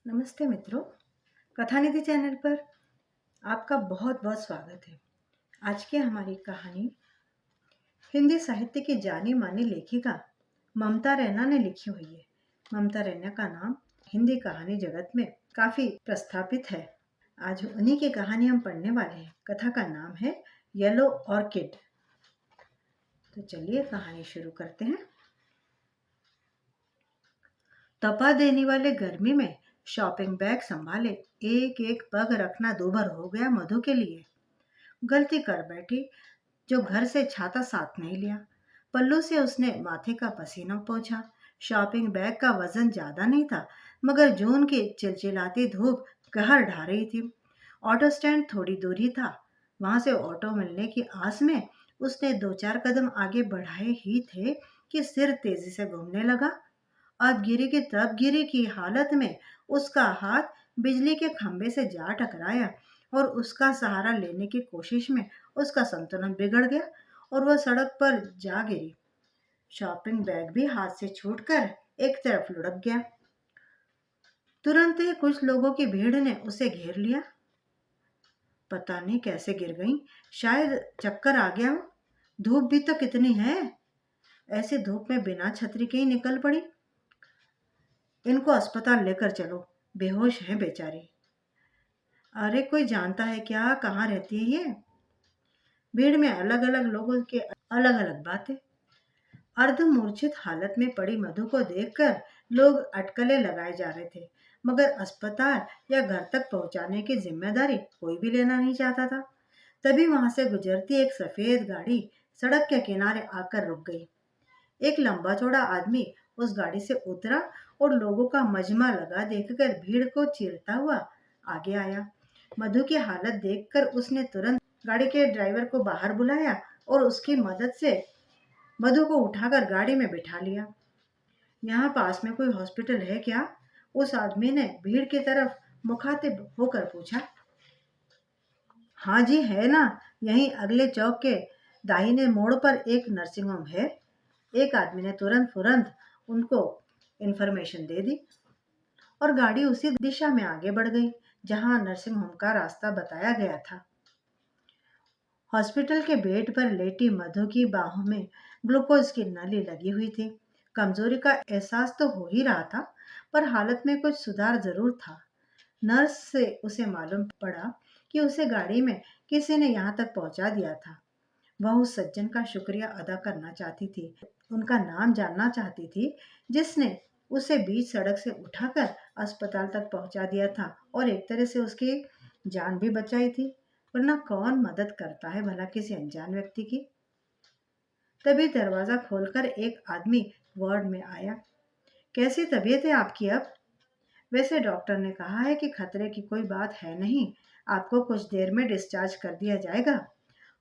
नमस्ते मित्रों, कथानिधि चैनल पर आपका बहुत बहुत स्वागत है। आज की हमारी कहानी हिंदी साहित्य की जानी मानी लेखिका ममता रैना ने लिखी हुई है। ममता रैना का नाम हिंदी कहानी जगत में काफी प्रस्थापित है। आज उन्हीं की कहानी हम पढ़ने वाले हैं। कथा का नाम है येलो ऑर्किड। तो चलिए कहानी शुरू करते हैं। तपा देने वाले गर्मी में शॉपिंग बैग संभाले एक एक पग रखना दूभर हो गया मधु के लिए। गलती कर बैठी जो घर से छाता साथ नहीं लिया। पल्लू से उसने माथे का पसीना पोंछा। शॉपिंग बैग का वजन ज्यादा नहीं था, मगर जून की चिलचिलाती धूप कहर ढा रही थी। ऑटो स्टैंड थोड़ी दूर ही था। वहां से ऑटो मिलने की आस में उसने दो चार कदम आगे बढ़ाए ही थे कि सिर तेजी से घूमने लगा। अब गिरी की तब गिरी की हालत में उसका हाथ बिजली के खंभे से जा टकराया और उसका सहारा लेने की कोशिश में उसका संतुलन बिगड़ गया और वह सड़क पर जा गिरी। शॉपिंग बैग भी हाथ से छूटकर एक तरफ लुढ़क गया। तुरंत ही कुछ लोगों की भीड़ ने उसे घेर लिया। पता नहीं कैसे गिर गई, शायद चक्कर आ गया हो। धूप भी तो कितनी है, ऐसी धूप में बिना छतरी के ही निकल पड़ी। इनको अस्पताल लेकर चलो, बेहोश हैं बेचारी। अरे कोई जानता है क्या, कहाँ रहती है ये? भीड़ में अलग अलग लोगों के अलग अलग बातें। अर्धमूर्छित हालत में पड़ी मधु को देखकर लोग अटकलें लगाए जा रहे थे, मगर अस्पताल या घर तक पहुंचाने की जिम्मेदारी कोई भी लेना नहीं चाहता था। तभी वहां से गुजरती एक सफेद गाड़ी सड़क के किनारे आकर रुक गई। एक लंबा चौड़ा आदमी उस गाड़ी से उतरा और लोगों का मजमा लगा देखकर भीड़ को चीरता हुआ आगे आया। मधु की हालत देखकर उसने तुरंत गाड़ी के ड्राइवर को बाहर बुलाया और उसकी मदद से मधु को उठाकर गाड़ी में बिठा लिया। यहाँ पास में कोई हॉस्पिटल है क्या? उस आदमी ने भीड़ की तरफ मुखातिब होकर पूछा। हाँ जी है ना, यहीं अगले चौक के दाहिने मोड़ पर एक नर्सिंग होम है। एक आदमी ने तुरंत फुरंत उनको इन्फॉर्मेशन दे दी और गाड़ी उसी दिशा में आगे बढ़ गई जहां नर्सिंग होम का रास्ता बताया गया था। हॉस्पिटल के बेड पर लेटी मधु की बाहों में ग्लूकोज की नली लगी हुई थी। कमजोरी का एहसास तो हो ही रहा था, पर हालत में कुछ सुधार जरूर था। नर्स से उसे मालूम पड़ा कि उसे गाड़ी में किसी ने यहाँ तक पहुंचा दिया था। वह उस सज्जन का शुक्रिया अदा करना चाहती थी, उनका नाम जानना चाहती थी जिसने उसे बीच सड़क से उठाकर अस्पताल तक पहुंचा दिया था और एक तरह से उसकी जान भी बचाई थी। वरना कौन मदद करता है भला किसी अनजान व्यक्ति की? तभी दरवाजा खोलकर एक आदमी वार्ड में आया। कैसी तबीयत है आपकी अब? वैसे डॉक्टर ने कहा है कि खतरे की कोई बात है नहीं, आपको कुछ देर में डिस्चार्ज कर दिया जाएगा।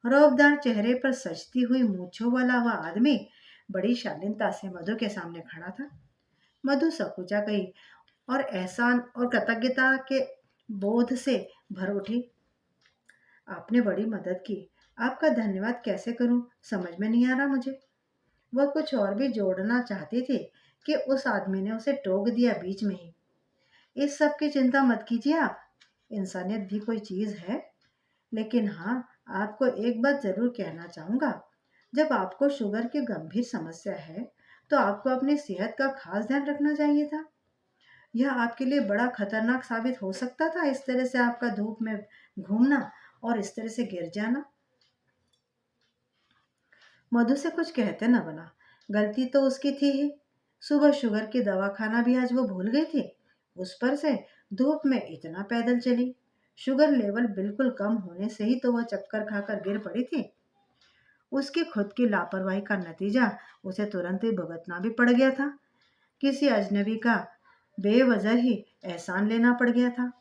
रौबदार चेहरे पर सजती हुई मूंछों वाला वह आदमी बड़ी शालीनता से मधु के सामने खड़ा था। मधु सकुचा गई और एहसान और कृतज्ञता के बोध से भर उठी। आपने बड़ी मदद की, आपका धन्यवाद कैसे करूं, समझ में नहीं आ रहा मुझे। वह कुछ और भी जोड़ना चाहती थी कि उस आदमी ने उसे टोक दिया बीच में ही। इस सब की चिंता मत कीजिए आप, इंसानियत भी कोई चीज है। लेकिन हाँ, आपको एक बात जरूर कहना चाहूंगा। जब आपको शुगर की गंभीर समस्या है तो आपको अपनी सेहत का खास ध्यान रखना चाहिए था। यह आपके लिए बड़ा खतरनाक साबित हो सकता था, इस तरह से आपका धूप में घूमना और इस तरह से गिर जाना। मधु से कुछ कहते न बना। गलती तो उसकी थी ही। सुबह शुगर की दवा खाना भी आज वो भूल गई थी। उस पर से धूप में इतना पैदल चली। शुगर लेवल बिल्कुल कम होने से ही तो वह चक्कर खाकर गिर पड़ी थी। उसकी खुद की लापरवाही का नतीजा उसे तुरंत ही भुगतना भी पड़ गया था। किसी अजनबी का बेवजह ही एहसान लेना पड़ गया था,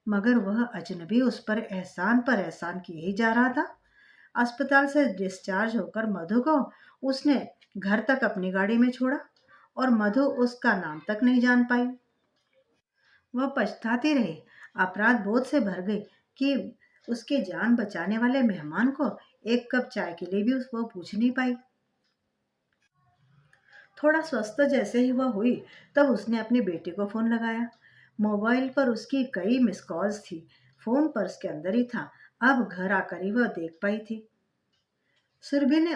मगर वह अजनबी उस पर एहसान किए ही जा रहा था। अस्पताल से डिस्चार्ज होकर मधु को उसने घर तक अपनी गाड़ी में छोड़ा और मधु उसका नाम तक नहीं जान पाई। वह पछताती रही, अपराध बोध से भर गई कि उसकी जान बचाने वाले मेहमान को एक कप चाय के लिए भी वो पूछ नहीं पाई। थोड़ा स्वस्थ जैसे ही वह हुई तब उसने अपनी बेटी को फोन लगाया। मोबाइल पर उसकी कई मिस कॉल्स थी। फोन पर्स के अंदर ही था। अब घर आकर ही वह देख पाई थी। सुरभि ने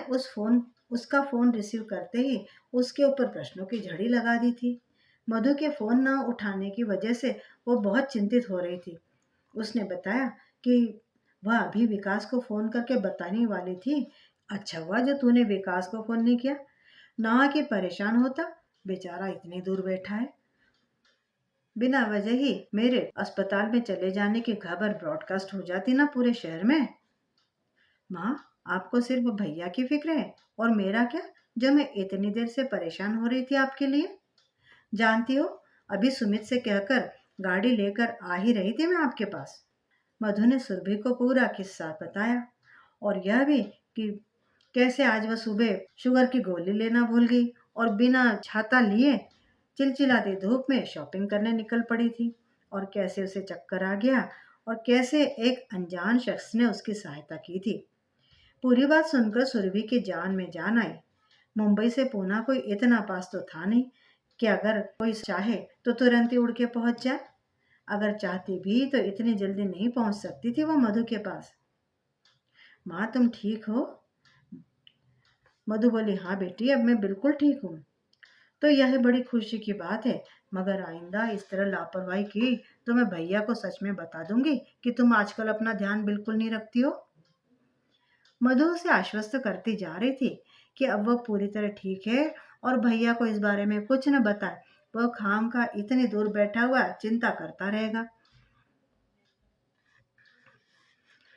उसका फोन रिसीव करते ही उसके ऊपर प्रश्नों की झड़ी लगा दी थी। मधु के फोन न उठाने की वजह से वो बहुत चिंतित हो रही थी। उसने बताया कि वह अभी विकास को फोन करके बताने वाली थी। अच्छा हुआ जो तूने विकास को फोन नहीं किया, ना कि परेशान होता। बेचारा इतनी दूर बैठा है। बिना वजह ही मेरे अस्पताल में चले जाने की खबर ब्रॉडकास्ट हो जाती ना पूरे शहर में। माँ, आपको सिर्फ भैया की फिक्र है और मेरा क्या, जो मैं इतनी देर से परेशान हो रही थी आपके लिए। जानती हो, अभी सुमित से कहकर गाड़ी लेकर आ ही रही थी मैं आपके पास। मधु ने सुरभि को पूरा किस्सा बताया और यह भी कि कैसे आज वह सुबह शुगर की गोली लेना भूल गई और बिना छाता लिए चिलचिलाती धूप में शॉपिंग करने निकल पड़ी थी, और कैसे उसे चक्कर आ गया और कैसे एक अनजान शख्स ने उसकी सहायता की थी। पूरी बात सुनकर सुरभि की जान में जान आई। मुंबई से पूना कोई इतना पास तो था नहीं कि अगर कोई चाहे तो तुरंत ही उड़ के पहुंच जाए। अगर चाहती भी तो इतनी जल्दी नहीं पहुंच सकती थी वो मधु के पास। माँ, तुम ठीक हो? मधु बोली, हाँ बेटी, अब मैं बिल्कुल ठीक हूँ। तो यह बड़ी खुशी की बात है, मगर आइंदा इस तरह लापरवाही की तो मैं भैया को सच में बता दूंगी कि तुम आजकल अपना ध्यान बिल्कुल नहीं रखती हो। मधु उसे आश्वस्त करती जा रही थी कि अब वह पूरी तरह ठीक है और भैया को इस बारे में कुछ न बताए। वह खाम का इतनी दूर बैठा हुआ चिंता करता रहेगा।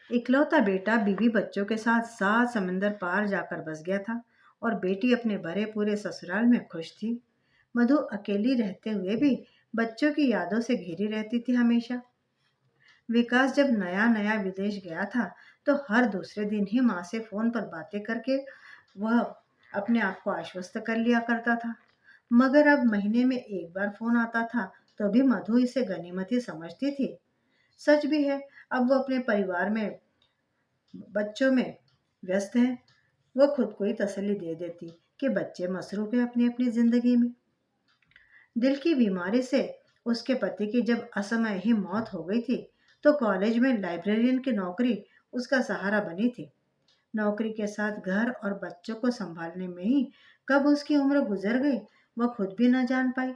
इकलौता बेटा बीवी बच्चों के साथ सात समंदर पार जाकर बस गया था और बेटी अपने भरे पूरे ससुराल में खुश थी। मधु अकेली रहते हुए भी बच्चों की यादों से घिरी रहती थी हमेशा। विकास जब नया नया विदेश गया था तो हर दूसरे दिन ही माँ से फोन पर बातें करके वह अपने आप को आश्वस्त कर लिया करता था। मगर अब महीने में एक बार फोन आता था तो भी मधु इसे गनीमत ही समझती थी। सच भी है, अब वो अपने परिवार में बच्चों में व्यस्त है। वो खुद को ही तसल्ली दे देती कि बच्चे मसरूफ है अपनी अपनी जिंदगी में। दिल की बीमारी से उसके पति की जब असमय ही मौत हो गई थी तो कॉलेज में लाइब्रेरियन की नौकरी उसका सहारा बनी थी। नौकरी के साथ घर और बच्चों को संभालने में ही कब उसकी उम्र गुजर गई वह खुद भी न जान पाई।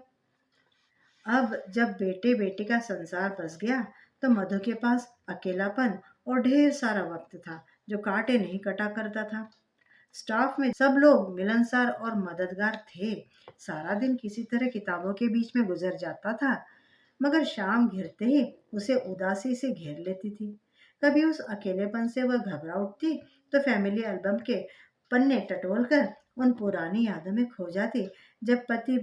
अब जब बेटे बेटी का संसार बस गया तो मधु के पास अकेलापन और ढेर सारा वक्त था जो कांटे नहीं कटा करता था। स्टाफ में सब लोग मिलनसार और मददगार थे। सारा दिन किसी तरह किताबों के बीच में गुजर जाता था, मगर शाम घिरते ही उसे उदासी से घेर लेती थी। कभी उस अकेलेपन से वह घबरा उठती तो फैमिली एल्बम के पन्ने टटोल कर उन पुरानी यादों में खो जाती जब पति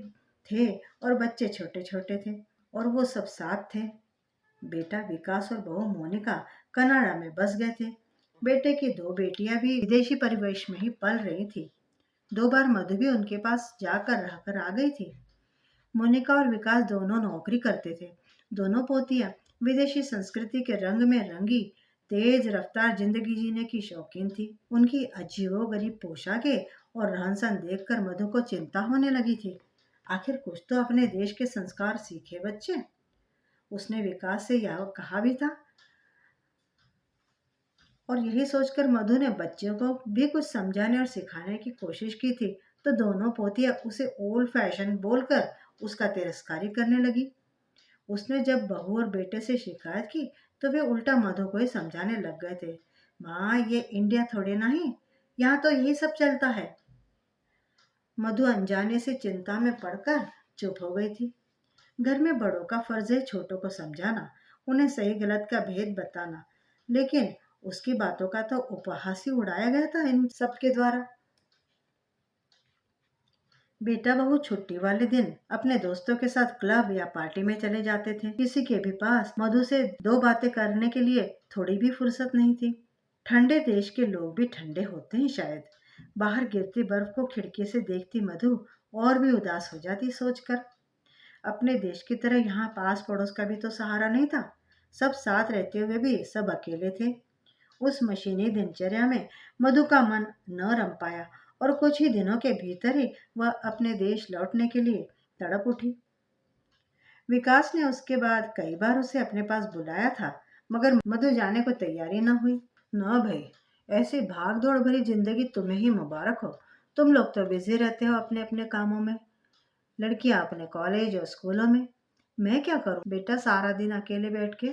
थे और बच्चे छोटे छोटे थे और वो सब साथ थे। बेटा विकास और बहू मोनिका कनाडा में बस गए थे। बेटे की दो बेटियां भी विदेशी परिवेश में ही पल रही थी। दो बार मधु भी उनके पास जाकर रहकर आ गई थी। मोनिका और विकास दोनों नौकरी करते थे। दोनों पोतियां विदेशी संस्कृति के रंग में रंगी तेज रफ्तार जिंदगी जीने की शौकीन थी। उनकी अजीबोगरीब पोशाकें और रहन सहन देखकर मधु को चिंता होने लगी थी। आखिर कुछ तो अपने देश के संस्कार सीखे बच्चे। उसने विकास से यह कहा भी था और यही सोचकर मधु ने बच्चों को भी कुछ समझाने और सिखाने की कोशिश की थी तो दोनों पोतियां उसे ओल्ड फैशन बोलकर उसका तिरस्कारी करने लगी। उसने जब बहू और बेटे से शिकायत की तो वे उल्टा मधु को ही समझाने लग गए थे। माँ, ये इंडिया थोड़े ना ही, यहाँ तो यही सब चलता है। मधु अनजाने से चिंता में पड़कर चुप हो गई थी। घर में बड़ों का फर्ज है छोटों को समझाना, उन्हें सही गलत का भेद बताना, लेकिन उसकी बातों का तो उपहास ही उड़ाया गया था इन सबके द्वारा। बेटा बहू छुट्टी वाले दिन अपने दोस्तों के साथ क्लब या पार्टी में चले जाते थे। किसी के भी पास मधु से दो बातें करने के लिए थोड़ी भी फुर्सत नहीं थी। ठंडे देश के लोग भी ठंडे होते हैं शायद। बाहर गिरती बर्फ को खिड़की से देखती मधु और भी उदास हो जाती सोचकर। अपने देश की तरह यहाँ पास पड़ोस का भी तो सहारा नहीं था। सब साथ रहते हुए भी सब अकेले थे। उस मशीनी दिनचर्या में मधु का मन न रम पाया और कुछ ही दिनों के भीतर ही वह अपने देश लौटने के लिए तड़प उठी। विकास ने उसके बाद कई बार उसे अपने पास बुलाया था, मगर मधु जाने को तैयारी न हुई। ना भाई, ऐसी भाग दौड़ भरी जिंदगी तुम्हें ही मुबारक हो। तुम लोग तो बिजी रहते हो अपने अपने कामों में, लड़कियां अपने कॉलेज और स्कूलों में। मैं क्या करूं बेटा सारा दिन अकेले बैठ के?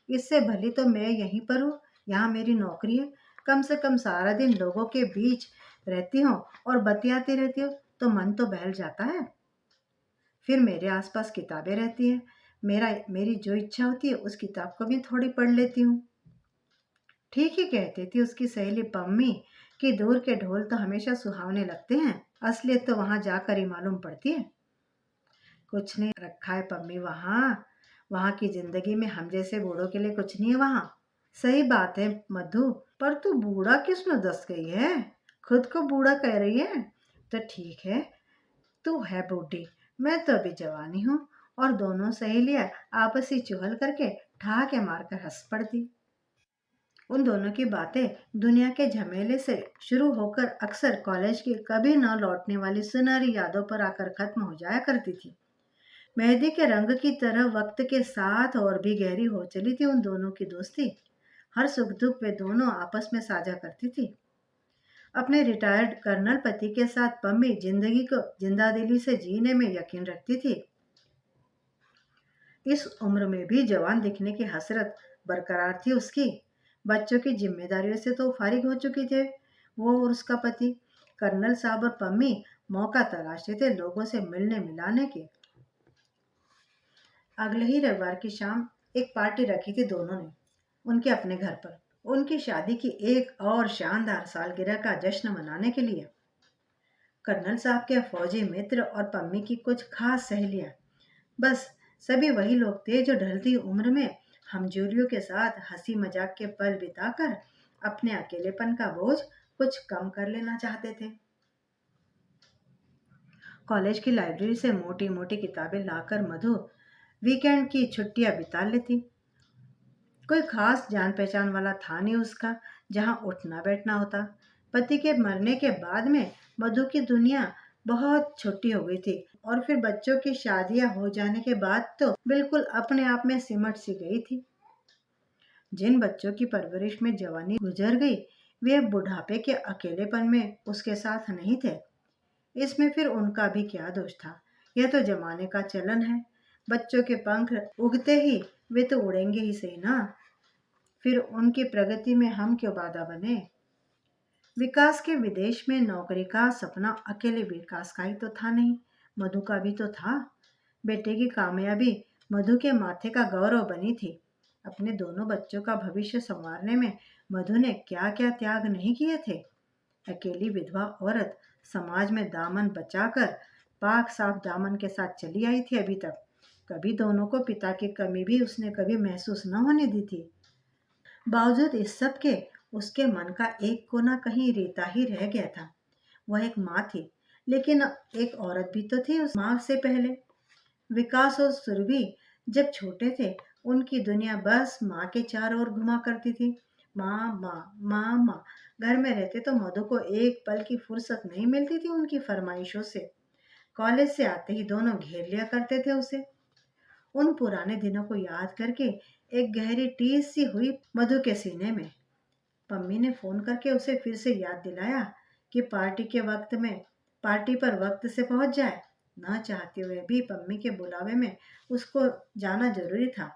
इससे भली तो मैं यहीं पर हूँ, यहाँ मेरी नौकरी है। कम से कम सारा दिन लोगों के बीच रहती हूँ और बतियाती रहती हूँ, तो मन तो बहल जाता है। फिर मेरे आसपास किताबें रहती हैं, मेरी जो इच्छा होती है उस किताब को भी थोड़ी पढ़ लेती हूँ। ठीक ही कहती थी उसकी सहेली पम्मी कि दूर के ढोल तो हमेशा सुहावने लगते हैं, असलियत तो वहां जाकर ही मालूम पड़ती है। कुछ नहीं रखा है पम्मी वहां, वहां की जिंदगी में हम जैसे बूढ़ों के लिए कुछ नहीं है वहां। सही बात है मधु, पर तू बूढ़ा किसने दस गई है? खुद को बूढ़ा कह रही है? तो ठीक है, तू है बूढ़ी, मैं तो अभी जवानी हूँ। और दोनों सहेलियां आपसी चुहल करके ठहाके मारकर हंस पड़ती। उन दोनों की बातें दुनिया के झमेले से शुरू होकर अक्सर कॉलेज की कभी न लौटने वाली सुनहरी यादों पर आकर खत्म हो जाया करती थी। मेहंदी के रंग की तरह वक्त के साथ और भी गहरी हो चली थी उन दोनों की दोस्ती। हर सुख दुख वे दोनों आपस में साझा करती थी। अपने रिटायर्ड कर्नल पति के साथ पम्मी जिंदगी को जिंदा दिली से जीने में यकीन रखती थी। इस उम्र में भी जवान दिखने की हसरत बरकरार थी उसकी। बच्चों की जिम्मेदारियों से तो फारिग हो चुके थे वो और उसका पति। कर्नल साहब और पम्मी मौका तलाशते थे लोगों से मिलने मिलाने के। अगले ही रविवार की शाम एक पार्टी रखी थी दोनों ने उनके अपने घर पर, उनकी शादी की एक और शानदार सालगिरह का जश्न मनाने के लिए। कर्नल साहब के फौजी मित्र और पम्मी की कुछ खास सहेलियां, बस सभी वही लोग थे जो ढलती उम्र में हमजोलियों के साथ हंसी मजाक के पल बिताकर अपने अकेलेपन का बोझ कुछ कम कर लेना चाहते थे। कॉलेज की लाइब्रेरी से मोटी मोटी किताबें लाकर मधु वीकेंड की छुट्टियां बिता लेती। कोई खास जान पहचान वाला था नहीं उसका जहां उठना बैठना होता। पति के मरने के बाद में मधु की दुनिया बहुत छोटी हो गई थी, और फिर बच्चों की शादियां हो जाने के बाद तो बिल्कुल अपने आप में सिमट सी गई थी। जिन बच्चों की परवरिश में जवानी गुजर गई, वे अब बुढ़ापे के अकेलेपन में उसके साथ नहीं थे। इसमें फिर उनका भी क्या दोष था? यह तो जमाने का चलन है। बच्चों के पंख उगते ही वे तो उड़ेंगे ही सही ना। फिर उनकी प्रगति में हम क्यों बाधा बने? विकास के विदेश में नौकरी का सपना अकेले विकास का ही तो था नहीं, मधु का भी तो था। बेटे की कामयाबी मधु के माथे का गौरव बनी थी। अपने दोनों बच्चों का भविष्य संवारने में मधु ने क्या क्या त्याग नहीं किए थे। अकेली विधवा औरत समाज में दामन बचाकर पाक साफ दामन के साथ चली आई थी अभी तक। कभी दोनों को पिता की कमी भी उसने कभी महसूस न होने दी थी। बावजूद इस सब के उसके मन का एक कोना कहीं रेता ही रह गया था। वह एक माँ थी, लेकिन एक औरत भी तो थी उस माँ से पहले। विकास और सुरभि जब छोटे थे, उनकी दुनिया बस माँ के चारों ओर घुमा करती थी। माँ माँ माँ माँ। घर में रहते तो मधु को एक पल की फुर्सत नहीं मिलती थी उनकी फरमाइशों से। कॉलेज से आते ही दोनों घेर लिया करते थे उसे। उन पुराने दिनों को याद करके एक गहरी टीस सी हुई मधु के सीने में। पम्मी ने फोन करके उसे फिर से याद दिलाया कि पार्टी पर वक्त से पहुंच जाए। न चाहते हुए भी पम्मी के बुलावे में उसको जाना जरूरी था।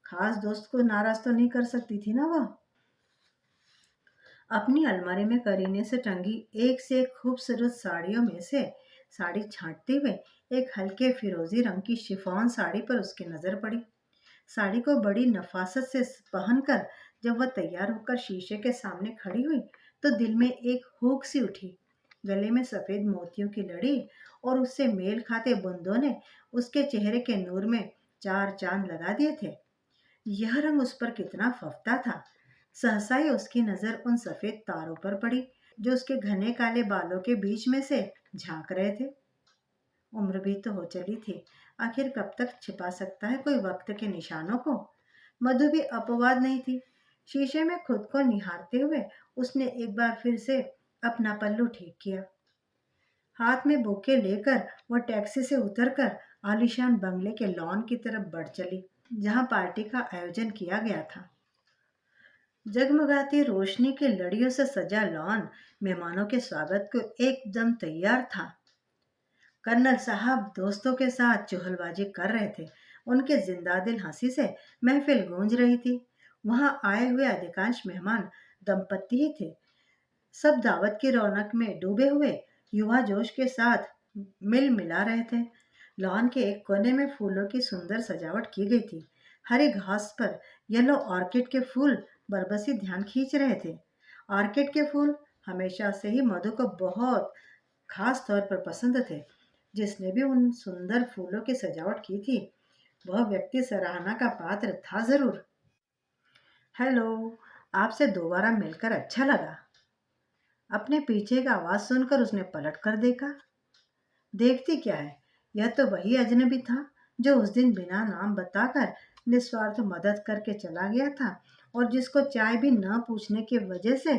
खास दोस्त को नाराज तो नहीं कर सकती थी ना वह। अपनी अलमारी में करीने से टंगी एक से एक खूबसूरत साड़ियों में से साड़ी छांटते हुए एक हल्के फिरोजी रंग की शिफॉन साड़ी पर उसकी नजर पड़ी। साड़ी को बड़ी नफासत से पहनकर जब वह तैयार होकर शीशे के सामने खड़ी हुई, तो दिल में एक हुक सी उठी। गले में सफेद मोतियों की लड़ी और उससे मेल खाते बुंदों ने उसके चेहरे के नूर में चार चांद लगा दिए थे। यह रंग उस पर कितना फफता था। सहसा ही उसकी नजर उन सफेद तारों पर पड़ी जो उसके घने काले बालों के बीच में से झांक रहे थे। उम्र भी तो हो चली थी, आखिर कब तक छिपा सकता है कोई वक्त के निशानों को? मधु भी अपवाद नहीं थी। शीशे में खुद को निहारते हुए उसने एक बार फिर से अपना पल्लू ठीक किया। हाथ में बुके लेकर वह टैक्सी से उतरकर आलीशान बंगले के लॉन की तरफ बढ़ चली, जहां पार्टी का आयोजन किया गया था। जगमगाती रोशनी की लड़ियों से सजा लॉन मेहमानों के स्वागत को एकदम तैयार था। कर्नल साहब दोस्तों के साथ चुहलबाजी कर रहे थे। उनके जिंदादिल हंसी से महफिल गूंज रही थी। वहां आए हुए अधिकांश मेहमान दंपत्ति ही थे। सब दावत की रौनक में डूबे हुए युवा जोश के साथ मिल मिला रहे थे। लॉन के एक कोने में फूलों की सुंदर सजावट की गई थी। हरी घास पर येलो ऑर्किड के फूल बरबसी ध्यान खींच रहे थे। ऑर्किड के फूल हमेशा से ही मधु को बहुत खास तौर पर पसंद थे। जिसने भी उन सुंदर फूलों की सजावट की थी, वह व्यक्ति सराहना का पात्र था जरूर। हेलो, आपसे दोबारा मिलकर अच्छा लगा। अपने पीछे की आवाज सुनकर उसने पलट कर देखा। देखती क्या है, यह तो वही अजनबी था जो उस दिन बिना नाम बताकर निस्वार्थ मदद करके चला गया था और जिसको चाय भी न पूछने की वजह से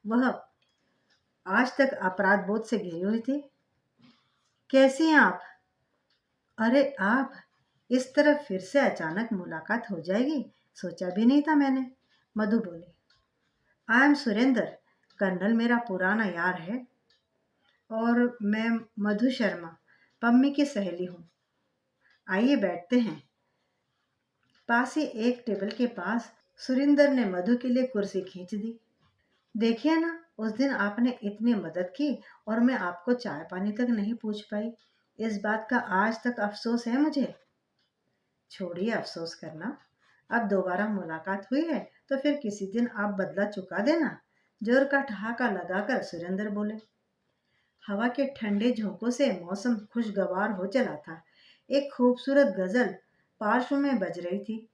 वह आज तक अपराध बोध से घिरी हुई थी। कैसी हैं आप? अरे आप, इस तरह फिर से अचानक मुलाकात हो जाएगी, सोचा भी नहीं था मैंने। मधु बोली। आई एम सुरेंद्र, कर्नल मेरा पुराना यार है। और मैं मधु शर्मा, पम्मी की सहेली हूँ। आइए बैठते हैं। पास ही एक टेबल के पास सुरेंद्र ने मधु के लिए कुर्सी खींच दी। देखिए ना, उस दिन आपने इतनी मदद की और मैं आपको चाय पानी तक नहीं पूछ पाई। इस बात का आज तक अफसोस है मुझे। छोड़िए अफसोस करना। अब दोबारा मुलाकात हुई है तो फिर किसी दिन आप बदला चुका देना। जोर का ठहाका लगाकर सुरेंद्र बोले। हवा के ठंडे झोंकों से मौसम खुशगवार हो चला था। एक खूबसूरत गजल पार्श्व में बज रही थी।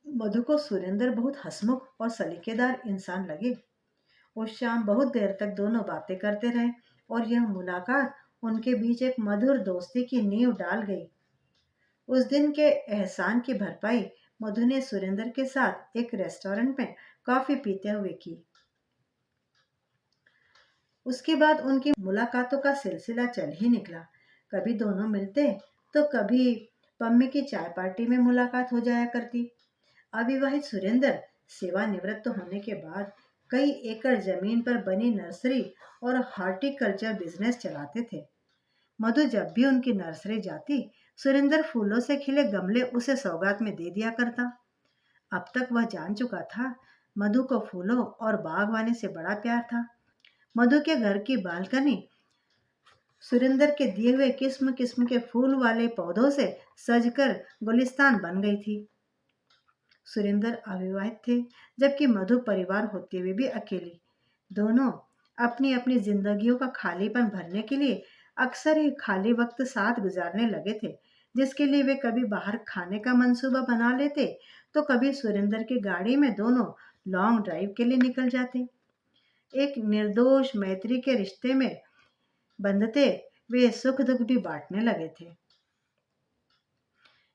मधु को सुरेंद्र बहुत हंसमुख और सलीकेदार इंसान लगे। उस शाम बहुत देर तक दोनों बातें करते रहे और यह मुलाकात उनके बीच एक मधुर दोस्ती की नींव डाल गई। उस दिन के एहसान की भरपाई मधु ने सुरेंद्र के साथ एक रेस्टोरेंट में कॉफी पीते हुए की। उसके बाद उनकी मुलाकातों का सिलसिला चल ही निकला। कभी दोनों मिलते तो कभी पम्मी की चाय पार्टी में मुलाकात हो जाया करती। अविवाहित सुरेंद्र सेवानिवृत्त होने के बाद कई एकड़ जमीन पर बनी नर्सरी और हॉर्टिकल्चर बिजनेस चलाते थे। मधु जब भी उनकी नर्सरी जाती, सुरेंद्र फूलों से खिले गमले उसे सौगात में दे दिया करता। अब तक वह जान चुका था, मधु को फूलों और बागवानी से बड़ा प्यार था। मधु के घर की बालकनी सुरेंद्र के दिए हुए किस्म किस्म के फूल वाले पौधों से सजकर गुलिस्तान बन गई थी। सुरेंद्र अविवाहित थे, जबकि मधु परिवार होते हुए भी अकेली। दोनों अपनी अपनी जिंदगियों का खालीपन भरने के लिए अक्सर ही खाली वक्त साथ गुजारने लगे थे, जिसके लिए वे कभी बाहर खाने का मंसूबा बना लेते तो कभी सुरेंद्र की गाड़ी में दोनों लॉन्ग ड्राइव के लिए निकल जाते। एक निर्दोष मैत्री के रिश्ते में बंधते वे सुख दुख भी बांटने लगे थे।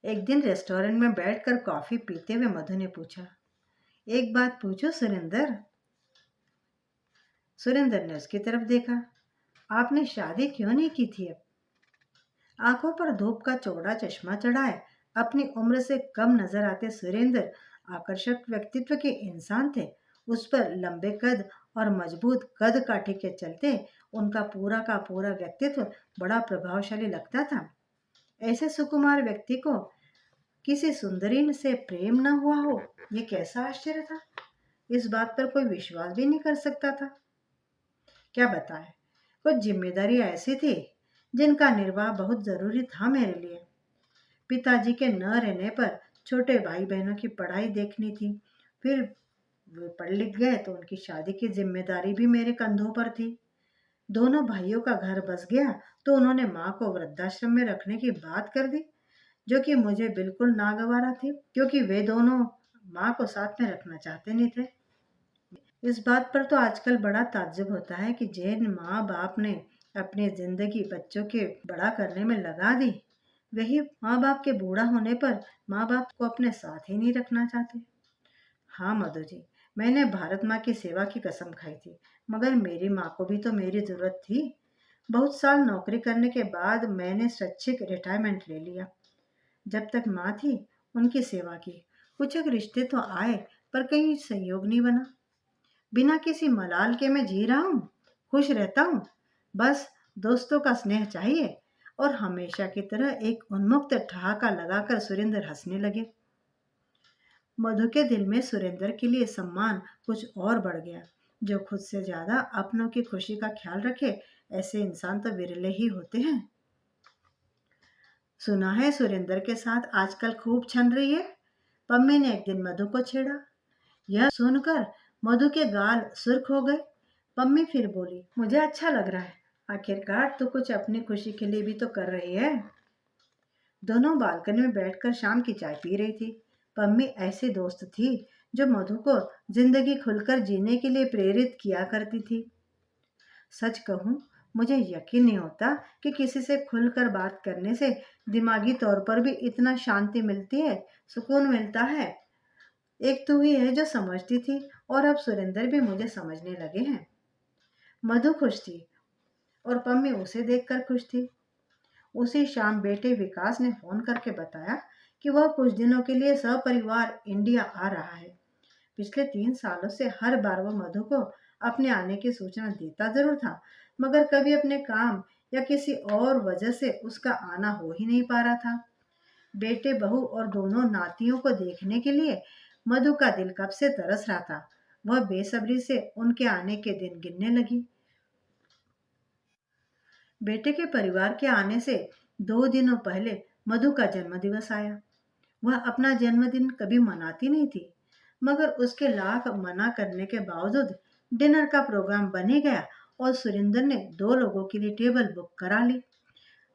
एक दिन रेस्टोरेंट में बैठकर कॉफी पीते हुए मधु ने पूछा, एक बात पूछो सुरेंद्र? सुरेंद्र ने उसकी तरफ देखा। आपने शादी क्यों नहीं की थी? अब आंखों पर धूप का चौड़ा चश्मा चढ़ाए अपनी उम्र से कम नजर आते सुरेंद्र आकर्षक व्यक्तित्व के इंसान थे। उस पर लंबे कद और मजबूत कद काठी के चलते उनका पूरा का पूरा व्यक्तित्व बड़ा प्रभावशाली लगता था। ऐसे सुकुमार व्यक्ति को किसी सुंदरी से प्रेम न हुआ हो, ये कैसा आश्चर्य था। इस बात पर कोई विश्वास भी नहीं कर सकता था। क्या बताए, कुछ जिम्मेदारी ऐसी थी जिनका निर्वाह बहुत जरूरी था मेरे लिए। पिताजी के न रहने पर छोटे भाई बहनों की पढ़ाई देखनी थी। फिर वे पढ़ लिख गए तो उनकी शादी की जिम्मेदारी भी मेरे कंधों पर थी। दोनों भाइयों का घर बस गया तो उन्होंने माँ को वृद्धाश्रम में रखने की बात कर दी, जो कि मुझे बिल्कुल नागवारा थी, क्योंकि वे दोनों माँ को साथ में रखना चाहते नहीं थे। इस बात पर तो आजकल बड़ा ताज्जुब होता है कि जिन माँ बाप ने अपनी जिंदगी बच्चों के बड़ा करने में लगा दी, वही माँ बाप के बूढ़ा होने पर माँ बाप को अपने साथ ही नहीं रखना चाहते। हाँ मधु जी, मैंने भारत माँ की सेवा की कसम खाई थी, मगर मेरी माँ को भी तो मेरी जरूरत थी। बहुत साल नौकरी करने के बाद मैंने स्वैच्छिक रिटायरमेंट ले लिया। जब तक माँ थी, उनकी सेवा की। कुछ एक रिश्ते तो आए, पर कहीं संयोग नहीं बना। बिना किसी मलाल के मैं जी रहा हूँ, खुश रहता हूँ। बस दोस्तों का स्नेह चाहिए। और हमेशा की तरह एक उन्मुक्त ठहाका लगाकर सुरेंद्र हंसने लगे। मधु के दिल में सुरेंद्र के लिए सम्मान कुछ और बढ़ गया। जो खुद से ज्यादा अपनों की खुशी का ख्याल रखे, ऐसे इंसान तो विरले ही होते हैं। सुना है सुरेंद्र के साथ आजकल खूब छन रही है। पम्मी ने एक दिन मधु को छेड़ा। यह सुनकर मधु के गाल सुर्ख हो गए। पम्मी फिर बोली, मुझे अच्छा लग रहा है। आखिरकार तू कुछ अपनी खुशी के लिए भी तो कर रही है। दोनों बालकनी में बैठकर शाम की चाय पी रही थी। पम्मी ऐसी दोस्त थी जो मधु को जिंदगी खुलकर जीने के लिए प्रेरित किया करती थी। सच कहूं, मुझे यकीन नहीं होता कि किसी से खुलकर बात करने से दिमागी तौर पर भी इतना शांति मिलती है, सुकून मिलता है। एक तू ही है जो समझती थी, और अब सुरेंद्र भी मुझे समझने लगे हैं। मधु खुश थी और पम्मी उसे देखकर खुश थी। उसी शाम बेटे विकास ने फोन करके बताया कि वह कुछ दिनों के लिए सपरिवार इंडिया आ रहा है। पिछले 3 सालों से हर बार वह मधु को अपने आने की सूचना देता जरूर था, मगर कभी अपने काम या किसी और वजह से उसका आना हो ही नहीं पा रहा था। बेटे बहू और दोनों नातियों को देखने के लिए मधु का दिल कब से तरस रहा था। वह बेसब्री से उनके आने के दिन गिनने लगी। बेटे के परिवार के आने से 2 दिनों पहले मधु का जन्मदिवस आया। वह अपना जन्मदिन कभी मनाती नहीं थी, मगर उसके लाख मना करने के बावजूद डिनर का प्रोग्राम बन ही गया और सुरेंद्र ने 2 लोगों के लिए टेबल बुक करा ली,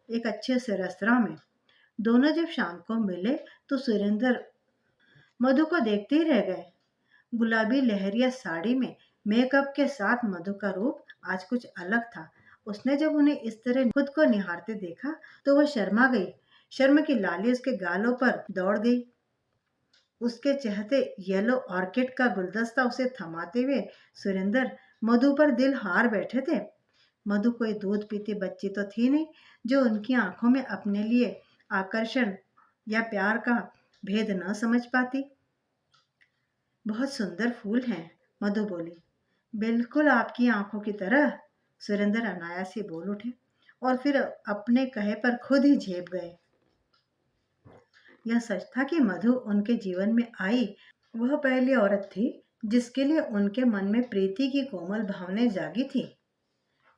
एक अच्छे से रेस्तरां में। दोनों जब शाम को मिले तो सुरेंद्र मधु को देखते ही रह गए। गुलाबी लहरिया साड़ी में मेकअप के साथ मधु का रूप आज कुछ अलग था। उसने जब उन्हें इस तरह खुद को निहारते देखा तो वह शर्मा गई। शर्म की लाली उसके गालों पर दौड़ गई। उसके चहते येलो ऑर्किड का गुलदस्ता उसे थमाते हुए सुरेंद्र मधु पर दिल हार बैठे थे। मधु कोई दूध पीती बच्ची तो थी नहीं जो उनकी आंखों में अपने लिए आकर्षण या प्यार का भेद न समझ पाती। बहुत सुंदर फूल हैं, मधु बोली। बिल्कुल आपकी आंखों की तरह, सुरेंद्र अनायास ही बोल उठे और फिर अपने कहे पर खुद ही झेप गए। यह सच था कि मधु उनके जीवन में आई वह पहली औरत थी जिसके लिए उनके मन में प्रीति की कोमल भावनाएं जागी थी।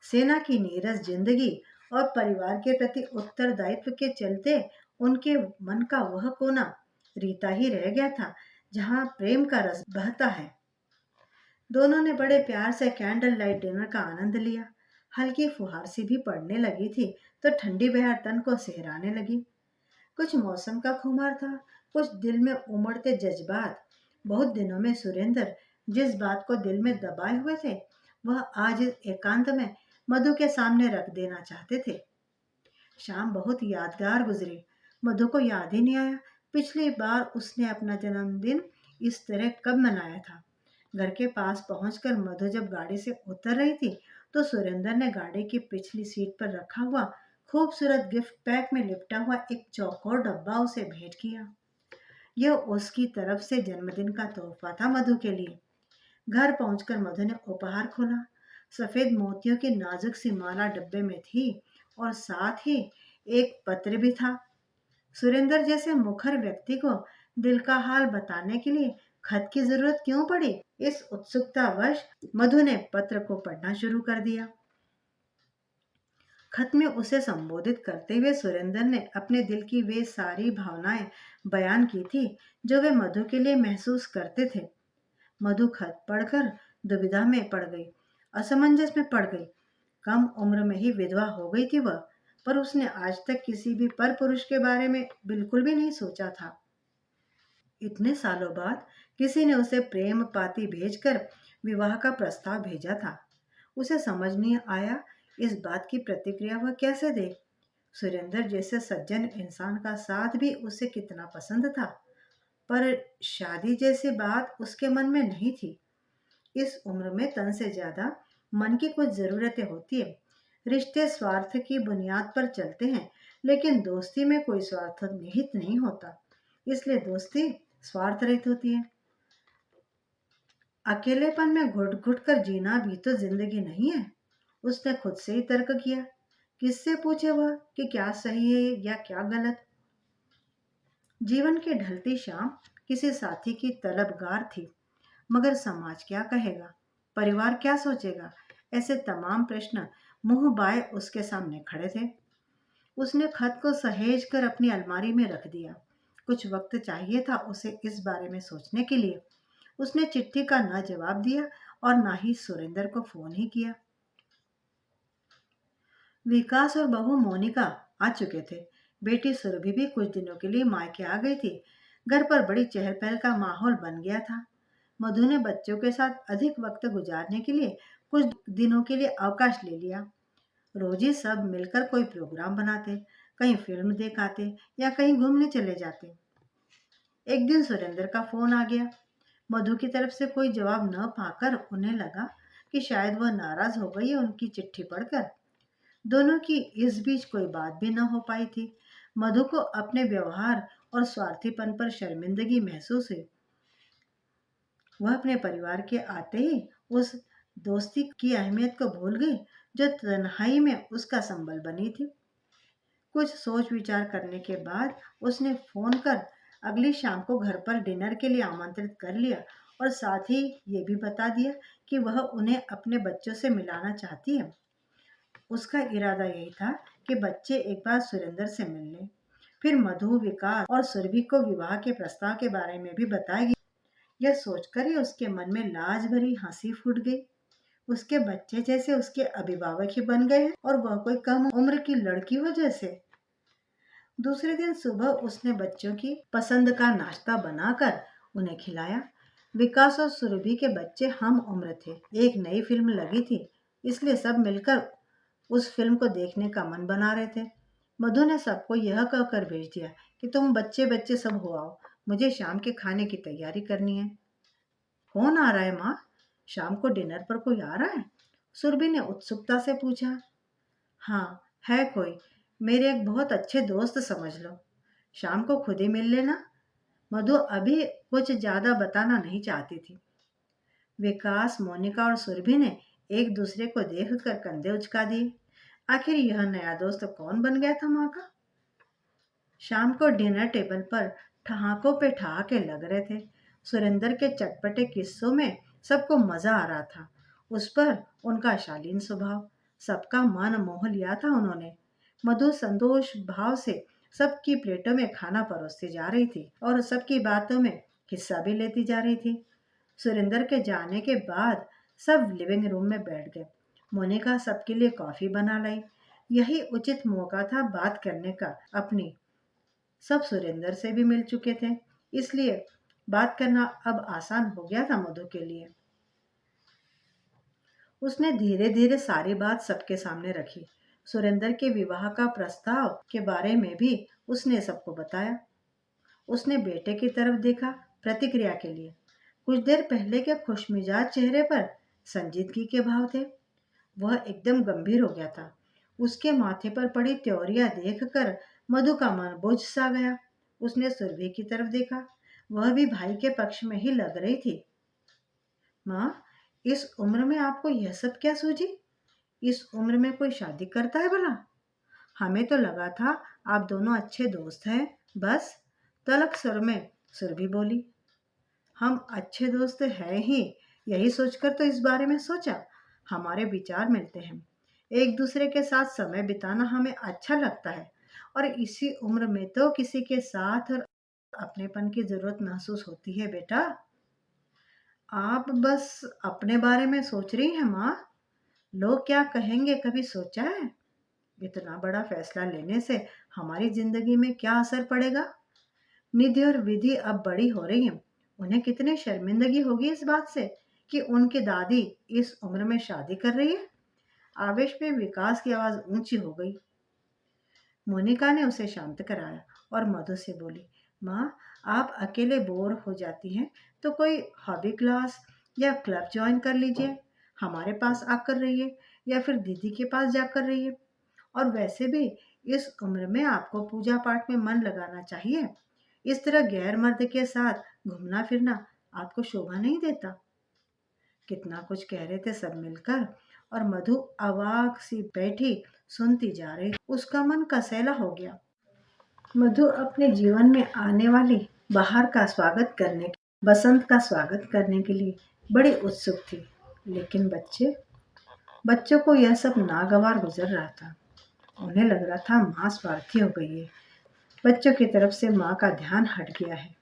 सेना की नीरस जिंदगी और परिवार के प्रति उत्तरदायित्व के चलते उनके मन का वह कोना रीता ही रह गया था जहां प्रेम का रस बहता है। दोनों ने बड़े प्यार से कैंडल लाइट डिनर का आनंद लिया। हल्की फुहार सी भी पड़ने लगी थी तो ठंडी बहर तन को सहराने लगी। कुछ मौसम का खुमार था, कुछ दिल में उमड़ते जज्बात। बहुत दिनों में सुरेंद्र जिस बात को दिल में दबाए हुए थे, वह आज इस एकांत में मधु के सामने रख देना चाहते थे। शाम बहुत यादगार गुजरी। मधु को याद ही नहीं आया पिछली बार उसने अपना जन्मदिन इस तरह कब मनाया था। घर के पास पहुंचकर मधु जब गाड़ी से उतर रही थी तो सुरेंद्र ने गाड़ी की पिछली सीट पर रखा हुआ खूबसूरत गिफ्ट पैक में लिपटा हुआ एक चौकोर डब्बा उसे भेंट किया। यह उसकी तरफ से जन्मदिन का तोहफा था मधु के लिए। घर पहुंचकर मधु ने उपहार खोला। सफेद मोतियों की नाजुक सी माला डब्बे में थी और साथ ही एक पत्र भी था। सुरेंद्र जैसे मुखर व्यक्ति को दिल का हाल बताने के लिए खत की जरूरत क्यों पड़ी? इस उत्सुकतावश मधु ने पत्र को पढ़ना शुरू कर दिया। खत में उसे संबोधित करते हुए सुरेंद्र ने अपने दिल की वे सारी भावनाएं बयान की थी जो वे मधु के लिए महसूस करते थे। मधु खत पढ़कर दुविधा में पड़ गई, असमंजस में पड़ गई। कम उम्र में ही विधवा हो गई थी वह, पर उसने आज तक किसी भी पर पुरुष के बारे में बिल्कुल भी नहीं सोचा था। इतने सालों बाद किसी ने उसे प्रेम पाती भेजकर विवाह का प्रस्ताव भेजा था। उसे समझ नहीं आया इस बात की प्रतिक्रिया वह कैसे दे। सुरेंद्र जैसे सज्जन इंसान का साथ भी उसे कितना पसंद था, पर शादी जैसी बात उसके मन में नहीं थी। इस उम्र में तन से ज्यादा मन की कुछ जरूरतें होती है। रिश्ते स्वार्थ की बुनियाद पर चलते हैं, लेकिन दोस्ती में कोई स्वार्थ निहित नहीं होता, इसलिए दोस्ती स्वार्थ रहित होती है। अकेलेपन में घुट घुट कर जीना भी तो जिंदगी नहीं है। उसने खुद से ही तर्क किया। किससे पूछे वह कि क्या सही है या क्या गलत। जीवन की ढलती शाम किसी साथी की तलबगार थी, मगर समाज क्या कहेगा, परिवार क्या सोचेगा, ऐसे तमाम प्रश्न मुंह बाए उसके सामने खड़े थे। उसने खत को सहेज कर अपनी अलमारी में रख दिया। कुछ वक्त चाहिए था उसे इस बारे में सोचने के लिए। उसने चिट्ठी का ना जवाब दिया और ना ही सुरेंद्र को फोन ही किया। विकास और बहू मोनिका आ चुके थे। बेटी सुरभि भी कुछ दिनों के लिए मायके आ गई थी। घर पर बड़ी चहल पहल का माहौल बन गया था। मधु ने बच्चों के साथ अधिक वक्त गुजारने के लिए कुछ दिनों के लिए अवकाश ले लिया। रोज ही सब मिलकर कोई प्रोग्राम बनाते, कहीं फिल्म देख आते या कहीं घूमने चले जाते। एक दिन सुरेंद्र का फोन आ गया। मधु की तरफ से कोई जवाब न पाकर उन्हें लगा कि शायद वह नाराज हो गई है उनकी चिट्ठी पढ़कर। दोनों की इस बीच कोई बात भी न हो पाई थी। मधु को अपने व्यवहार और स्वार्थीपन पर शर्मिंदगी महसूस हुई। वह अपने परिवार के आते ही उस दोस्ती की अहमियत को भूल गई जो तन्हाई में उसका संबल बनी थी। कुछ सोच विचार करने के बाद उसने फोन कर अगली शाम को घर पर डिनर के लिए आमंत्रित कर लिया और साथ ही ये भी बता दिया कि वह उन्हें अपने बच्चों से मिलाना चाहती है। उसका इरादा यही था कि बच्चे एक बार सुरेंद्र से मिल लें, फिर मधु, विकास और सुरभि को विवाह के प्रस्ताव के बारे में भी बताएगी। यह सोचकर ही उसके मन में लाज भरी हंसी फूट गई। उसके बच्चे जैसे उसके अभिभावक ही बन गए हैं और वह कोई कम उम्र की लड़की हो जैसे। दूसरे दिन सुबह उसने बच्चों की पसंद का नाश्ता बनाकर उन्हें खिलाया। विकास और सुरभि के बच्चे हम उम्र थे। एक नई फिल्म लगी थी, इसलिए सब मिलकर उस फिल्म को देखने का मन बना रहे थे। मधु ने सबको यह कहकर भेज दिया कि तुम बच्चे बच्चे सब हो आओ, मुझे शाम के खाने की तैयारी करनी है। कौन आ रहा है माँ? शाम को डिनर पर कोई आ रहा है? सुरभि ने उत्सुकता से पूछा। हाँ, है कोई। मेरे एक बहुत अच्छे दोस्त समझ लो। शाम को खुद ही मिल लेना। मधु अभी कुछ ज्यादा बताना नहीं चाहती थी। विकास, मोनिका और सुरभि ने एक दूसरे को देखकर कंधे उचका दिए। आखिर यह नया दोस्त कौन बन गया था माँ का? शाम को डिनर टेबल पर ठहाकों पे ठहाके लग रहे थे। सुरेंद्र के चटपटे किस्सों में सबको मजा आ रहा था। उस पर उनका शालीन स्वभाव सबका मन मोह लिया था उन्होंने। मधु संतोष भाव से सबकी प्लेटों में खाना परोसती जा रही थी और सबकी बातों में हिस्सा भी लेती जा रही थी। सुरेंद्र के जाने के बाद सब लिविंग रूम में बैठ गए। मोनिका सबके लिए कॉफी बना लाई। यही उचित मौका था बात करने का अपनी। सब सुरेंद्र से भी मिल चुके थे, इसलिए बात करना अब आसान हो गया था मधु के लिए। उसने धीरे धीरे सारी बात सबके सामने रखी। सुरेंद्र के विवाह का प्रस्ताव के बारे में भी उसने सबको बताया। उसने बेटे की तरफ देखा प्रतिक्रिया के लिए। कुछ देर पहले के खुशमिजाज चेहरे पर संजीदगी के भाव थे। वह एकदम गंभीर हो गया था। उसके माथे पर पड़ी त्योरियां देखकर मधु का मन बोझ सा गया। उसने सुरभि की तरफ देखा। वह भी भाई के पक्ष में ही लग रही थी। माँ, इस उम्र में आपको यह सब क्या सूझी? इस उम्र में कोई शादी करता है भला? हमें तो लगा था आप दोनों अच्छे दोस्त हैं, बस। तलक स्वर में सुरभि बोली। हम अच्छे दोस्त हैं ही, यही सोचकर तो इस बारे में सोचा। हमारे विचार मिलते हैं। एक दूसरे के साथ समय बिताना हमें अच्छा लगता है और इसी उम्र में तो किसी के साथ और अपनेपन की जरूरत महसूस होती है बेटा। आप बस अपने बारे में सोच रही हैं माँ। लोग क्या कहेंगे कभी सोचा है? इतना बड़ा फैसला लेने से हमारी जिंदगी में क्या असर पड़ेगा? निधि और विधि अब बड़ी हो रही हैं। उन्हें कितनी शर्मिंदगी होगी इस बात से कि उनकी दादी इस उम्र में शादी कर रही है। आवेश में विकास की आवाज ऊंची हो गई। मोनिका ने उसे शांत कराया और मधु से बोली, माँ, आप अकेले बोर हो जाती हैं तो कोई हॉबी क्लास या क्लब ज्वाइन कर लीजिए। हमारे पास आकर रहिए। या फिर दीदी के पास जाकर रहिए। और वैसे भी इस उम्र में आपको पूजा पाठ में मन लगाना चाहिए। इस तरह गैर मर्द के साथ घूमना फिरना आपको शोभा नहीं देता। कितना कुछ कह रहे थे सब मिलकर, और मधु अवाक सी बैठी सुनती जा रही। उसका मन कसैला हो गया। मधु अपने जीवन में आने वाली बाहर का स्वागत करने, बसंत का स्वागत करने के लिए बड़ी उत्सुक थी। लेकिन बच्चों को यह सब नागवार गुजर रहा था। उन्हें लग रहा था माँ स्वार्थी हो गई है, बच्चों की तरफ से माँ का ध्यान हट गया है।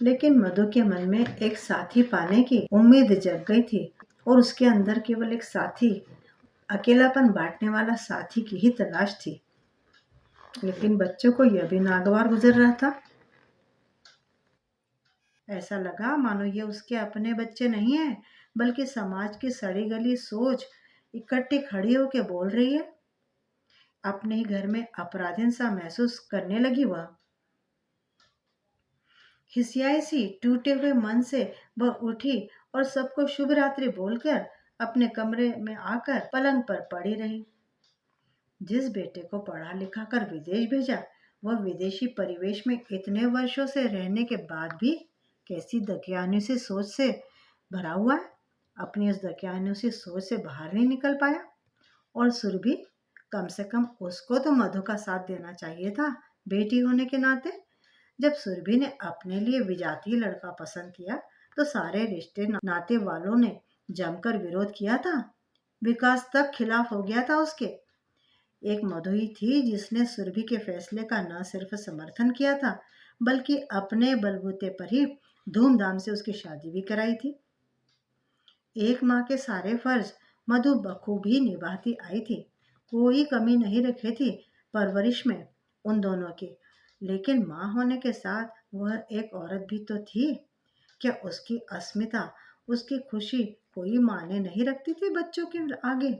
लेकिन मधु के मन में एक साथी पाने की उम्मीद जग गई थी, और उसके अंदर केवल एक साथी, अकेलापन बांटने वाला साथी की ही तलाश थी। लेकिन बच्चों को यह भी नागवार गुजर रहा था। ऐसा लगा मानो ये उसके अपने बच्चे नहीं है, बल्कि समाज की सड़ी गली सोच इकट्ठी खड़ी होकर बोल रही है। अपने ही घर में अपराधीन सा महसूस करने लगी वह। हिसियाई सी टूटे हुए मन से वह उठी और सबको शुभ रात्रि बोलकर अपने कमरे में आकर पलंग पर पड़ी रही। जिस बेटे को पढ़ा लिखा कर विदेश भेजा, वह विदेशी परिवेश में इतने वर्षों से रहने के बाद भी कैसी दकियानुसी सोच से भरा हुआ है। अपनी उस दकियानुसी सोच से बाहर नहीं निकल पाया। और सुरभि, कम से कम उसको तो मधु का साथ देना चाहिए था, बेटी होने के नाते। जब सुरभि ने अपने लिए विजातीय लड़का पसंद किया, तो सारे रिश्ते नाते वालों ने जमकर विरोध किया था। विकास तक खिलाफ हो गया था उसके। एक मधु ही थी जिसने सुरभि के फैसले का न सिर्फ समर्थन किया था, बल्कि अपने बलबूते पर ही धूमधाम से उसकी शादी भी कराई थी। एक माँ के सारे फर्ज मधु बखूबी निभाती आई थी। कोई कमी नहीं रखी थी परवरिश में उन दोनों की। लेकिन माँ होने के साथ वह एक औरत भी तो थी। क्या उसकी अस्मिता, उसकी खुशी कोई मायने नहीं रखती थी बच्चों के आगे?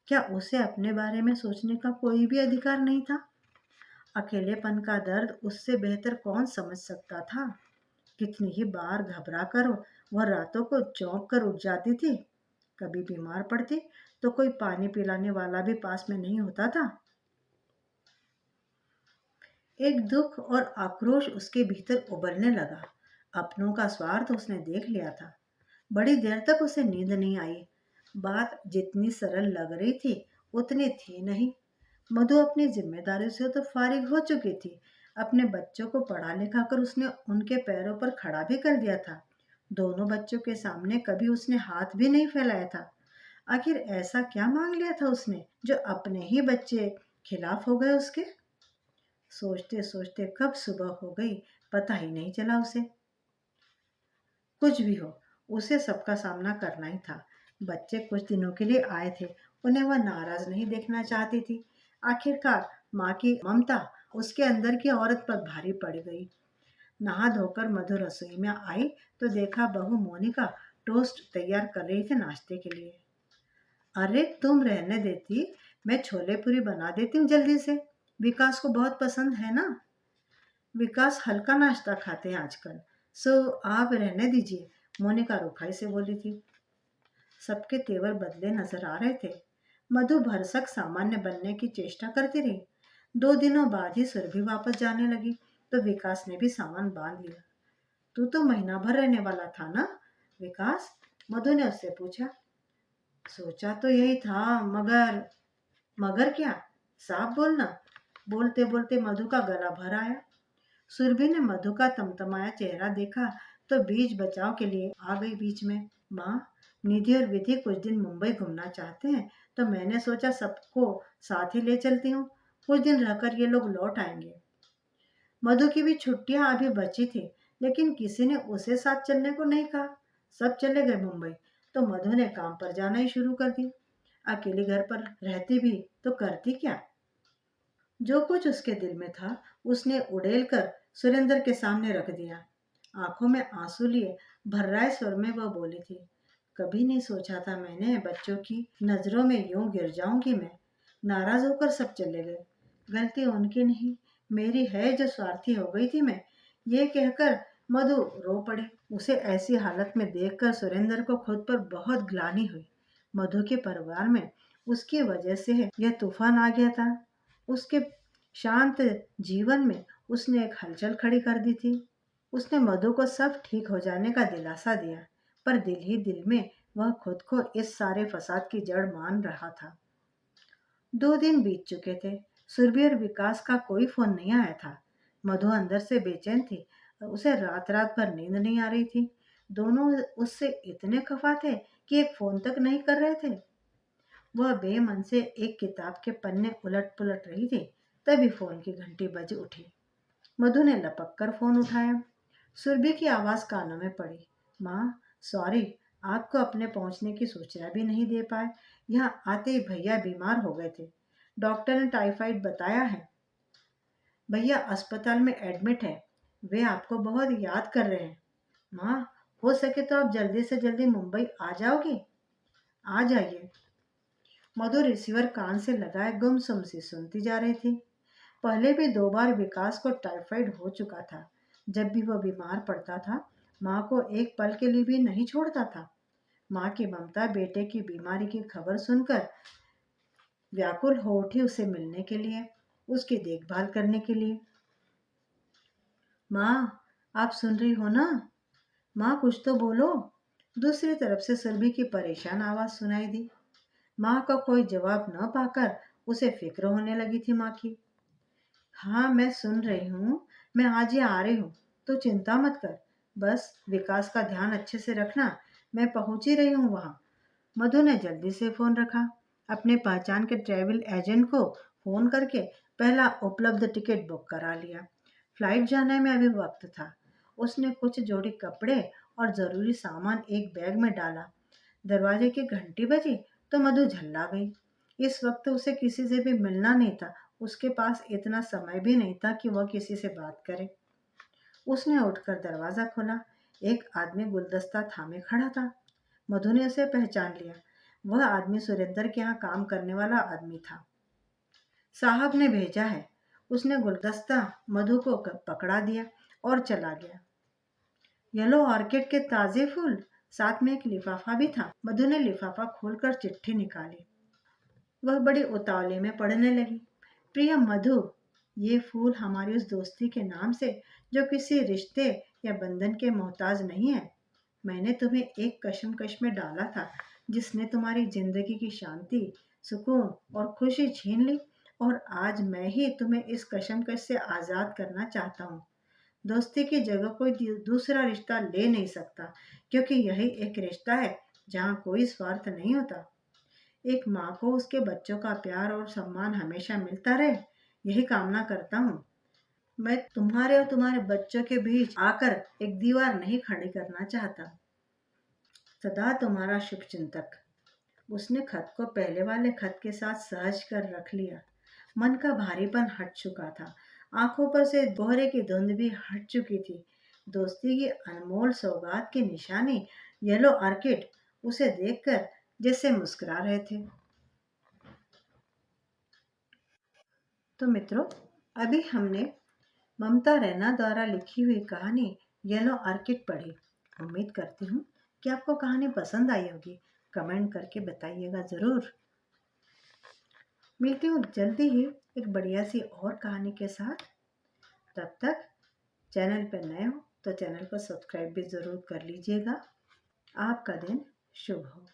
क्या उसे अपने बारे में सोचने का कोई भी अधिकार नहीं था? अकेलेपन का दर्द उससे बेहतर कौन समझ सकता था? कितनी ही बार घबरा कर वह रातों को चौंक कर उठ जाती थी। कभी बीमार पड़ती तो कोई पानी पिलाने वाला भी पास में नहीं होता था। एक दुख और आक्रोश उसके भीतर उबलने लगा। अपनों का स्वार्थ उसने देख लिया था। बड़ी देर तक उसे नींद नहीं आई। बात जितनी सरल लग रही थी उतनी थी नहीं। मधु अपनी जिम्मेदारी से तो फारिग हो चुकी थी। अपने बच्चों को पढ़ा लिखा कर उसने उनके पैरों पर खड़ा भी कर दिया था। दोनों बच्चों के सामने कभी उसने हाथ भी नहीं फैलाया था। आखिर ऐसा क्या मांग लिया था उसने जो अपने ही बच्चे खिलाफ हो गए उसके? सोचते सोचते कब सुबह हो गई पता ही नहीं चला उसे। कुछ भी हो, उसे सबका सामना करना ही था। बच्चे कुछ दिनों के लिए आए थे, उन्हें वह नाराज नहीं देखना चाहती थी। आखिरकार माँ की ममता उसके अंदर की औरत पर भारी पड़ गई। नहा धोकर मधु रसोई में आई तो देखा बहू मोनिका टोस्ट तैयार कर रही थी नाश्ते के लिए। अरे तुम रहने देती, मैं छोले पूरी बना देती हूँ जल्दी से। विकास को बहुत पसंद है ना। विकास हल्का नाश्ता खाते हैं आजकल, सो आप रहने दीजिए, मोनिका रुखाई से बोली थी। सबके तेवर बदले नजर आ रहे थे। मधु भरसक सामान्य बनने की चेष्टा करती रही। 2 दिनों बाद ही सुरभि वापस जाने लगी तो विकास ने भी सामान बांध लिया। तू तो महीना भर रहने वाला था ना विकास? मधु ने उससे पूछा। सोचा तो यही था, मगर मगर क्या? साफ बोलना। बोलते बोलते मधु का गला भर आया। सुरभि ने मधु का तमतमाया चेहरा देखा तो बीच बचाव के लिए आ गई बीच में। माँ, निधि और विधि कुछ दिन मुंबई घूमना चाहते हैं, तो मैंने सोचा सबको साथ ही ले चलती हूँ। कुछ दिन रहकर ये लोग लौट आएंगे। मधु की भी छुट्टियां अभी बची थी, लेकिन किसी ने उसे साथ चलने को नहीं कहा। सब चले गए मुंबई, तो मधु ने काम पर जाना ही शुरू कर दी। अकेली घर पर रहती भी तो करती क्या? जो कुछ उसके दिल में था उसने उड़ेल कर सुरेंद्र के सामने रख दिया। आंखों में आंसू लिए भर्राए स्वर में वह बोली थी। कभी नहीं सोचा था मैंने बच्चों की नजरों में यूं गिर जाऊंगी मैं। नाराज होकर सब चले गए। गलती उनकी नहीं, मेरी है जो स्वार्थी हो गई थी मैं। ये कहकर मधु रो पड़े। उसे ऐसी हालत में देखकर सुरेंद्र को खुद पर बहुत ग्लानि हुई। मधु के परिवार में उसकी वजह से यह तूफान आ गया था। उसके शांत जीवन में उसने एक हलचल खड़ी कर दी थी। उसने मधु को सब ठीक हो जाने का दिलासा दिया, पर दिल ही दिल में वह खुद को इस सारे फसाद की जड़ मान रहा था। 2 दिन बीत चुके थे। सुरभि और विकास का कोई फोन नहीं आया था। मधु अंदर से बेचैन थी। उसे रात रात भर नींद नहीं आ रही थी। दोनों उससे इतने खफा थे कि एक फोन तक नहीं कर रहे थे। वह बेमन से एक किताब के पन्ने उलट पुलट रही थी, तभी फोन की घंटी बज उठी। मधु ने लपक कर फोन उठाया। सुरभि की आवाज कानों में पड़ी। माँ, सॉरी, आपको अपने पहुंचने की सूचना भी नहीं दे पाए। यहाँ आते ही भैया बीमार हो गए थे। डॉक्टर ने टाइफाइड बताया है। भैया अस्पताल में एडमिट है। वे आपको बहुत याद कर रहे हैं। माँ, हो सके तो आप जल्दी से जल्दी मुंबई आ जाओगी? आ जाइए। मधु रिसीवर कान से लगाए गुमसुम सी सुनती जा रही थी। पहले भी 2 बार विकास को टाइफाइड हो चुका था। जब भी वह बीमार पड़ता था, माँ को एक पल के लिए भी नहीं छोड़ता था। माँ की ममता बेटे की बीमारी की खबर सुनकर व्याकुल हो उठी उसे मिलने के लिए, उसकी देखभाल करने के लिए। माँ, आप सुन रही हो ना? माँ, कुछ तो बोलो। दूसरी तरफ से सुरभि की परेशान आवाज सुनाई दी। माँ का कोई जवाब न पाकर उसे फिक्र होने लगी थी माँ की। हाँ, मैं सुन रही हूँ। मैं आज ही आ रही हूँ, तो चिंता मत कर। बस विकास का ध्यान अच्छे से रखना। मैं पहुंच ही रही हूँ वहां। मधु ने जल्दी से फोन रखा। अपने पहचान के ट्रैवल एजेंट को फोन करके पहला उपलब्ध टिकट बुक करा लिया। फ्लाइट जाने में अभी वक्त था। उसने कुछ जोड़ी कपड़े और जरूरी सामान एक बैग में डाला। दरवाजे की घंटी बजी तो मधु झल्ला गई। इस वक्त उसे किसी से भी मिलना नहीं था। उसके पास इतना समय भी नहीं था कि वह किसी से बात करे। उसने उठकर दरवाजा खोला। एक आदमी गुलदस्ता थामे खड़ा था। मधु ने उसे पहचान लिया। वह आदमी सुरेंद्र के यहाँ काम करने वाला आदमी था। साहब ने भेजा है। उसने गुलदस्ता मधु को पकड़ा दिया और चला गया। येलो ऑर्किड के ताजे फूल, साथ में एक लिफाफा भी था। मधु ने लिफाफा खोलकर चिट्ठी निकाली। वह बड़ी उतावली में पढ़ने लगी। प्रिय मधु, ये फूल हमारी उस दोस्ती के नाम से जो किसी रिश्ते या बंधन के मोहताज नहीं है। मैंने तुम्हें एक कशमकश में डाला था जिसने तुम्हारी जिंदगी की शांति, सुकून और खुशी छीन ली, और आज मैं ही तुम्हें इस कशमकश से आजाद करना चाहता हूँ। दोस्ती की जगह कोई दूसरा रिश्ता ले नहीं सकता, क्योंकि यही एक रिश्ता है जहाँ कोई स्वार्थ नहीं होता। एक माँ को उसके बच्चों का प्यार और सम्मान हमेशा मिलता रहे, यही कामना करता हूँ। मैं तुम्हारे और तुम्हारे बच्चों के बीच आकर एक दीवार नहीं खड़ी करना चाहता। सदा तुम्हारा शुभचिंतक। उसने खत को पहले वाले खत के साथ सहज कर रख लिया। मन का भारीपन हट चुका था। आंखों पर से कोहरे की धुंध भी हट चुकी थी। दोस्ती की अनमोल सौगात की निशानी येलो ऑर्किड उसे देखकर जैसे मुस्कुरा रहे थे। तो मित्रों, अभी हमने ममता रैना द्वारा लिखी हुई कहानी येलो ऑर्किड पढ़ी। उम्मीद करती हूँ कि आपको कहानी पसंद आई होगी। कमेंट करके बताइएगा ज़रूर। मिलती हूँ जल्दी ही एक बढ़िया सी और कहानी के साथ। तब तक चैनल पर नए हो तो चैनल को सब्सक्राइब भी ज़रूर कर लीजिएगा। आपका दिन शुभ हो।